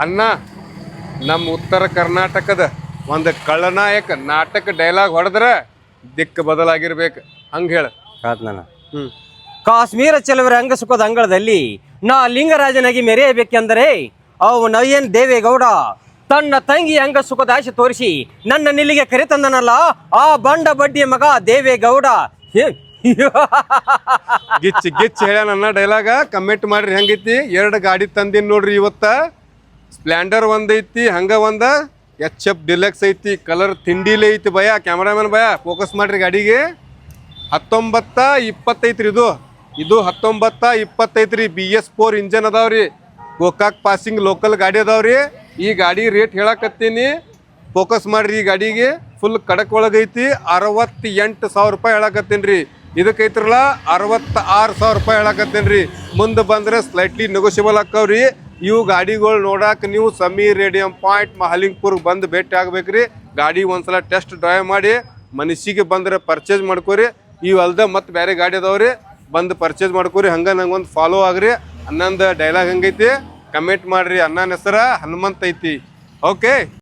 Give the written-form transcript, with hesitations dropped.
ಅನ್ನ ನಮ್ಮ ಉತ್ತರ ಕರ್ನಾಟಕದ ಒಂದು ಖಳನಾಯಕ ನಾಟಕ ಡೈಲಾಗ್ ಹೊಡೆದ್ರೆ ದಿಕ್ಕು ಬದಲಾಗಿರ್ಬೇಕು ಹಂಗೆ ಹೇಳ ನಾನು ಕಾಶ್ಮೀರ ಚೆಲುವರ ಅಂಗ ಸುಖದ ಅಂಗಳದಲ್ಲಿ ನಾ ಲಿಂಗರಾಜನಾಗಿ ಮೆರೆಯಬೇಕೆಂದರೆ ಅವು ನಯನ್ ದೇವೇಗೌಡ ತನ್ನ ತಂಗಿ ಅಂಗ ಸುಖದ ಆಶೆ ತೋರಿಸಿ ನನ್ನ ನಿಲ್ಲಿಗೆ ಕರೆತಂದನಲ್ಲ ಆ ಬಂಡ ಬಡ್ಡಿಯ ಮಗ ದೇವೇಗೌಡ. ಗಿಚ್ಚಿ ಗಿಚ್ಚಿ ಹೇಳ ನನ್ನ ಡೈಲಾಗ ಕಮೆಂಟ್ ಮಾಡ್ರಿ ಹೆಂಗೈತಿ. 2 ಗಾಡಿ ತಂದಿನ್ ನೋಡ್ರಿ ಇವತ್ತ. ಸ್ಪ್ಲೆಂಡರ್ ಒಂದೈತಿ, ಹಂಗ ಒಂದ HF ಡಿಲಕ್ಸ್ ಐತಿ. ಕಲರ್ ತಿಂಡಿಲೇ ಐತಿ. ಭಯ ಕ್ಯಾಮ್ರಾಮನ್ ಭಯ ಫೋಕಸ್ ಮಾಡ್ರಿ ಗಾಡಿಗೆ. 19-20 ಇದು 19-20 BS4 ಇಂಜನ್ ಅದಾವ್ರಿ. ಗೋಕಾಕ್ ಪಾಸಿಂಗ್ ಲೋಕಲ್ ಗಾಡಿ ಅದಾವ್ರಿ. ಈ ಗಾಡಿ ರೇಟ್ ಹೇಳಕತ್ತೀನಿ, ಫೋಕಸ್ ಮಾಡ್ರಿ. ಈ ಗಾಡಿಗೆ ಫುಲ್ ಕಡಕ್ ಒಳಗೈತಿ. 68,000 ರೂಪಾಯಿ ಹೇಳಕತ್ತೀನಿ ರೀ. ಇದಕ್ಕೈತ್ರಲ್ಲ 66,000 ರೂಪಾಯಿ ಹೇಳಕತ್ತೀನಿ ರೀ. ಮುಂದೆ ಬಂದರೆ ಸ್ಲೈಟ್ಲಿ ನೆಗೋಷಿಯಬಲ್ ಆಕ್ಕವ್ರಿ. ಇವು ಗಾಡಿಗಳು ನೋಡಕ್ಕೆ ನೀವು ಸಮೀರ್ ರೇಡಿಯಂ ಪಾಯಿಂಟ್ ಮಹಾಲಿಂಗ್ಪುರ್ಗೆ ಬಂದು ಭೇಟಿ ಆಗ್ಬೇಕ್ರಿ. ಗಾಡಿ ಒಂದ್ಸಲ ಟೆಸ್ಟ್ ಡ್ರೈವ್ ಮಾಡಿ ಮನಸ್ಸಿಗೆ ಬಂದರೆ ಪರ್ಚೇಸ್ ಮಾಡ್ಕೋರಿ. ಇವು ಅಲ್ದ ಮತ್ತು ಬೇರೆ ಗಾಡಿ ಅದಾವ್ರಿ, ಬಂದು ಪರ್ಚೇಸ್ ಮಾಡ್ಕೋರಿ. ಹಂಗೆ ನಂಗೆ ಒಂದು ಫಾಲೋ ಆಗ್ರಿ. ಅನ್ನೊಂದು ಡೈಲಾಗ್ ಹಂಗೈತಿ ಕಮೆಂಟ್ ಮಾಡ್ರಿ. ಅಣ್ಣನ ಹೆಸರ ಹನುಮಂತ ಐತಿ. ಓಕೆ.